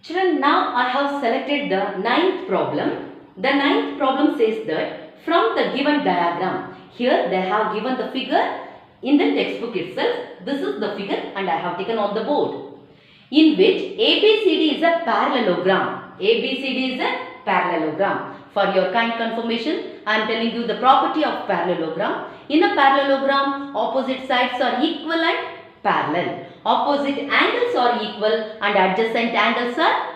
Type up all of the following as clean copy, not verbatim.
Children, now I have selected the ninth problem. The ninth problem says that from the given diagram, here they have given the figure in the textbook itself. This is the figure and I have taken on the board, in which ABCD is a parallelogram. ABCD is a parallelogram. For your kind confirmation, I am telling you the property of parallelogram. In a parallelogram, opposite sides are equal and parallel. Opposite angles are equal and adjacent angles are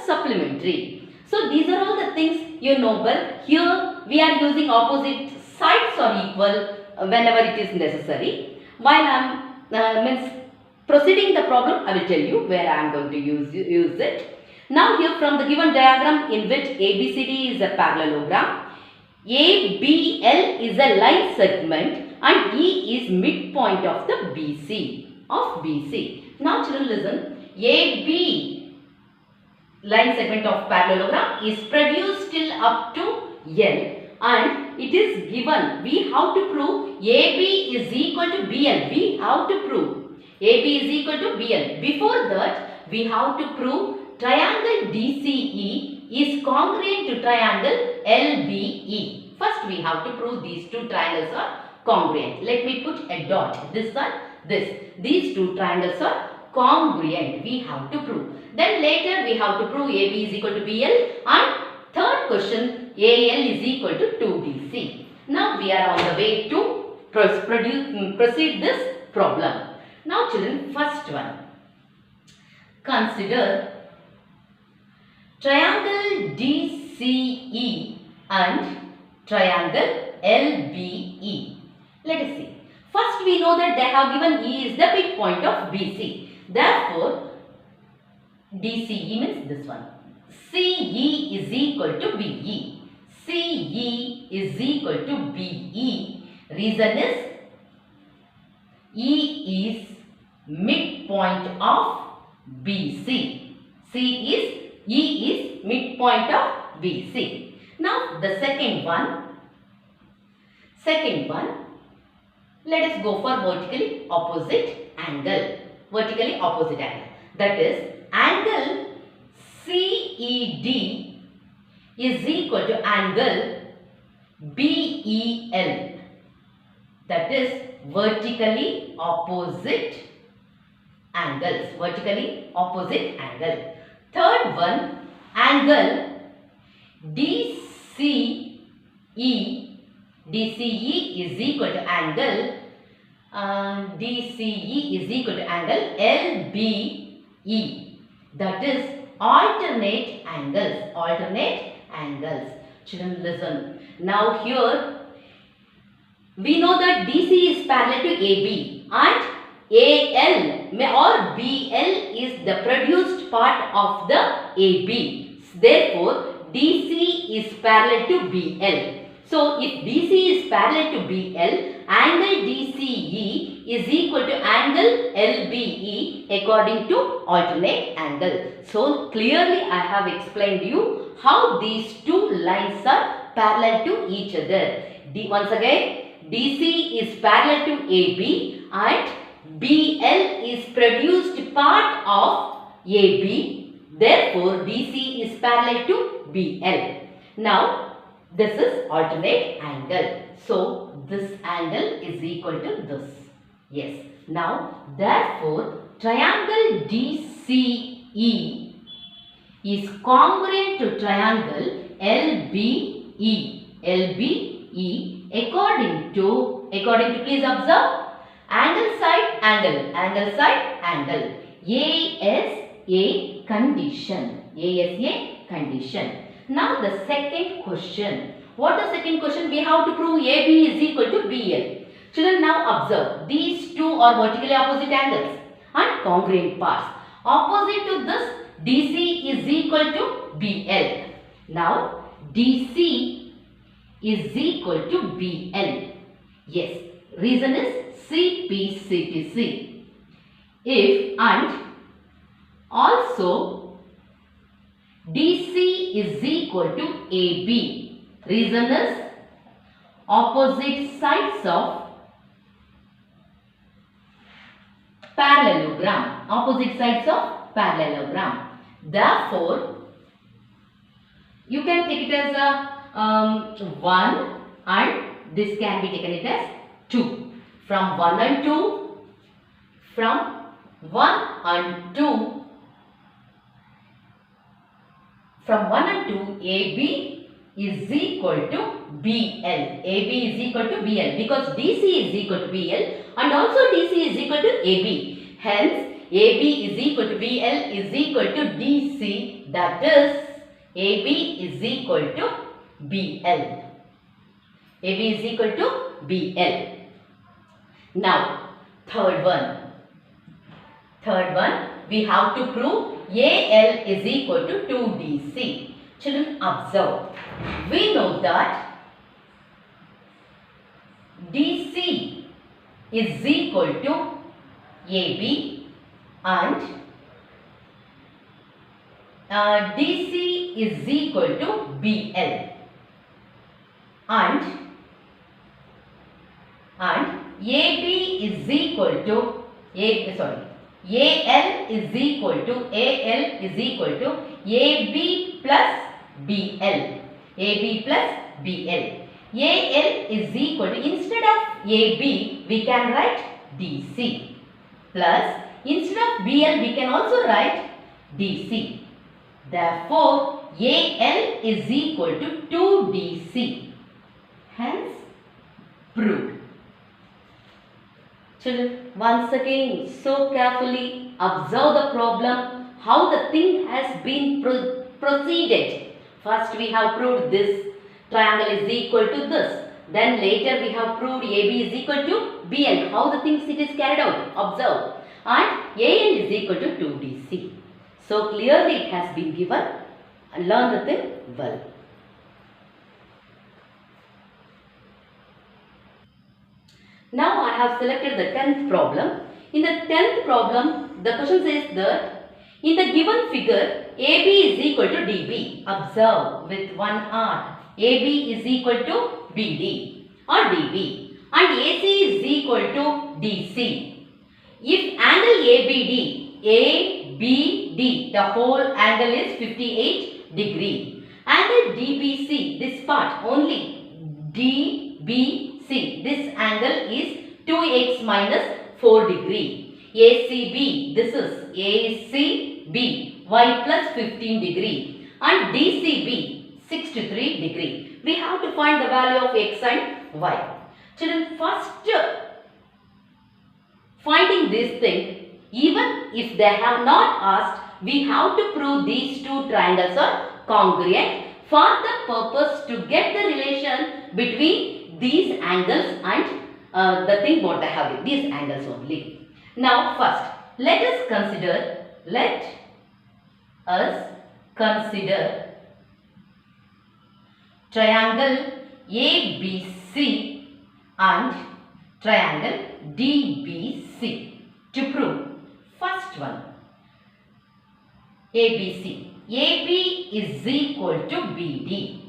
supplementary. So these are all the things you know well. Here we are using opposite sides are equal whenever it is necessary. While I am proceeding the problem, I will tell you where I am going to use it. Now here from the given diagram in which ABCD is a parallelogram, ABL is a line segment and E is midpoint of the BC. Now children listen, AB line segment of parallelogram is produced till up to L and it is given. We have to prove AB is equal to BL. We have to prove AB is equal to BL. Before that, we have to prove triangle DCE is congruent to triangle LBE. First, we have to prove these two triangles are congruent. Let me put a dot. This one, this. These two triangles are congruent. We have to prove. Then later, we have to prove AB is equal to BL and third question, AL is equal to 2BC. Now, we are on the way to proceed this problem. Now, children, first one. Consider triangle DCE and triangle LBE. Let us see. First, we know that they have given E is the midpoint of BC. Therefore, DCE means this one. CE is equal to BE. CE is equal to BE. Reason is E is midpoint of BC. E is midpoint of BC. Now the second one, let us go for vertically opposite angle. That is angle CED is equal to angle BEL. That is vertically opposite angles. Third one, angle DCE is equal to angle LBE. That is alternate angles. Children listen. Now here we know that DC is parallel to AB and AL or BL is the produced part of the AB. Therefore, DC is parallel to BL. So, if DC is parallel to BL, angle DCE is equal to angle LBE according to alternate angle. So, clearly I have explained you how these two lines are parallel to each other. Once again, DC is parallel to AB and BL is produced part of AB. Therefore, DC is parallel to BL. Now, this is alternate angle. So, this angle is equal to this. Yes. Now, therefore, triangle DCE is congruent to triangle LBE. According to please observe, angle side angle. ASA condition. Now the second question. What the second question? We have to prove AB is equal to BL. Children, now observe. These two are vertically opposite angles and congruent parts. Opposite to this, DC is equal to BL. Now, DC is equal to BL. Yes. Reason is CPCTC. If and also DC is equal to AB. Reason is opposite sides of parallelogram. opposite sides of parallelogram. Therefore, you can take it as a 1 and this can be taken it as 2. From 1 and 2, from 1 and 2, from 1 and 2, AB is equal to BL. AB is equal to BL because DC is equal to BL and also DC is equal to AB. Hence, AB is equal to BL is equal to DC, that is AB is equal to BL. AB is equal to BL. Now, third one. Third one, we have to prove AL is equal to 2DC. Children, observe. We know that DC is equal to AB and DC is equal to BL and AB is equal to AL is equal to AB plus BL. AB plus BL. AL is equal to, instead of AB we can write DC plus, instead of BL we can also write DC. Therefore, AL is equal to 2DC. Hence, proved. Children, once again, so carefully observe the problem, how the thing has been proceeded. First we have proved this triangle is equal to this. Then later we have proved AB is equal to BL. How the things it is carried out. Observe. And AL is equal to 2DC. So clearly it has been given. And learn the thing well. Now I have selected the 10th problem. In the 10th problem, the question says that in the given figure, AB is equal to DB. Observe with one R. AB is equal to BD or DB and AC is equal to DC. If angle ABD, the whole angle is 58 degree. Angle DBC, this part only DBC, this angle is 2x minus 4 degree. ACB, this is ACB, y plus 15 degree and DCB 63 degree. We have to find the value of x and y. Children, first finding this thing, even if they have not asked, we have to prove these two triangles are congruent for the purpose to get the relation between these angles and the thing what they have, these angles only. Now first, let us consider triangle ABC and triangle DBC to prove. First one, ABC. AB is equal to BD.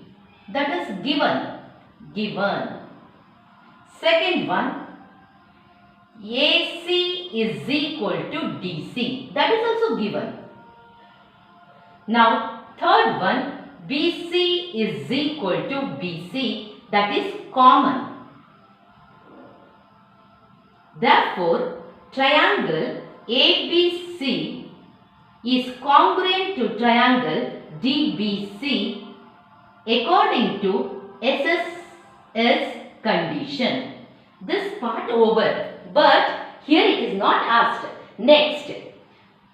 That is given. Second one, AC is equal to DC. That is also given. Now, third one, BC is equal to BC. That is common. Therefore, triangle ABC is congruent to triangle DBC according to SSS condition. This part over, but here it is not asked. Next,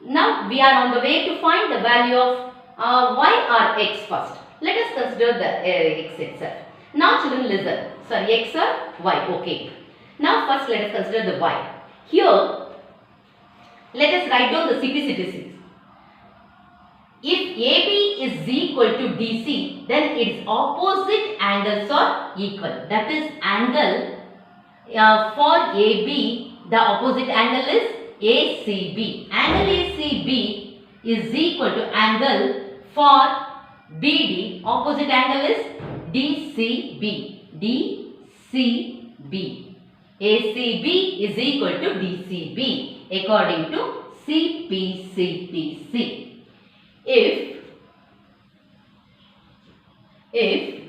now we are on the way to find the value of y or x first. Let us consider the x itself. Now children listen. Sorry, x or y. Okay. Now first let us consider the y. Here, let us write down the CP/CTCs. If AB is equal to DC, then its opposite angles are equal. That is, angle for AB, the opposite angle is ACB. Angle ACB is equal to angle for BD, opposite angle is DCB. ACB is equal to DCB according to CPCTC. If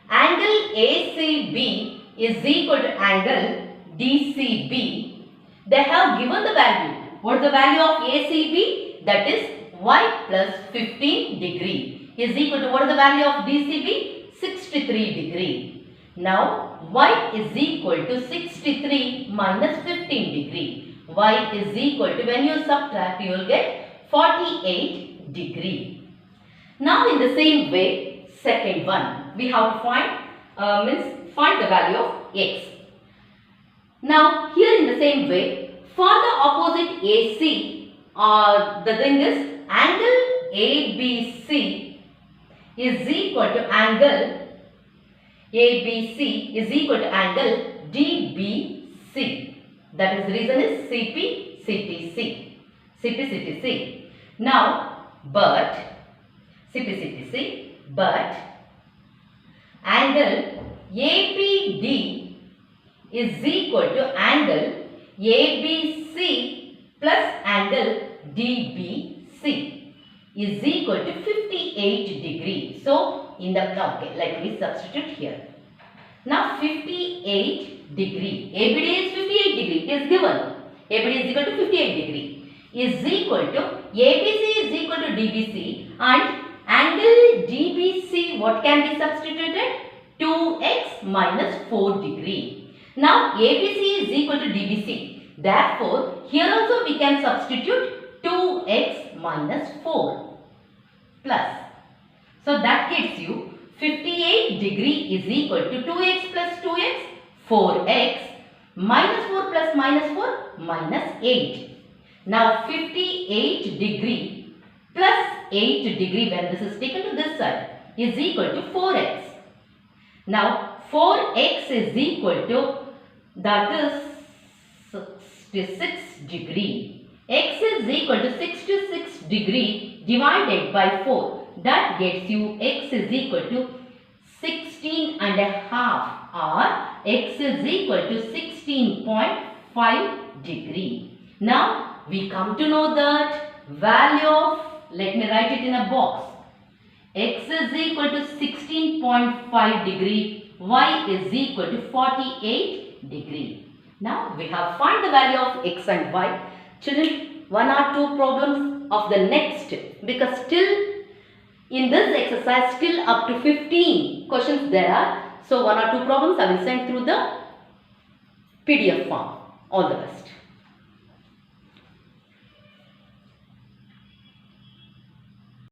angle ACB is equal to angle DCB, they have given the value. What is the value of ACB? That is y plus 15 degree is equal to what is the value of DCB? 63 degree. Now y is equal to 63 minus 15 degree. Y is equal to, when you subtract, you will get 48 degree. Now in the same way, second one, we have to find the value of x. Now here in the same way, for the opposite AC, the thing is angle ABC is equal to angle DBC. That is, the reason is CPCTC. Now, but angle APD is equal to angle ABC plus angle DBC is equal to 58 degree. So, okay, let me substitute here. Now, 58 degree, ABD is 58 degree, it is given. ABD is equal to 58 degree is equal to, ABC is equal to DBC, and angle DBC, what can be substituted? 2x minus 4 degree. Now, ABC is equal to DBC. Therefore, here also we can substitute 2x minus 4 plus. So, that gives you 58 degree is equal to 2x plus 2x, 4x, minus 4 plus minus 4, minus 8. Now 58 degree plus 8 degree, when this is taken to this side, is equal to 4x. Now 4x is equal to, that is 66 degree. X is equal to 66 degree divided by 4. That gets you x is equal to 16 and a half, or x is equal to 16.5 degree. Now we come to know that value of, let me write it in a box. X is equal to 16.5 degree, y is equal to 48 degree. Now we have find the value of x and y. Children, 1 or 2 problems of the next, because still in this exercise, still up to 15 questions there are. So 1 or 2 problems I will send through the PDF form. All the best.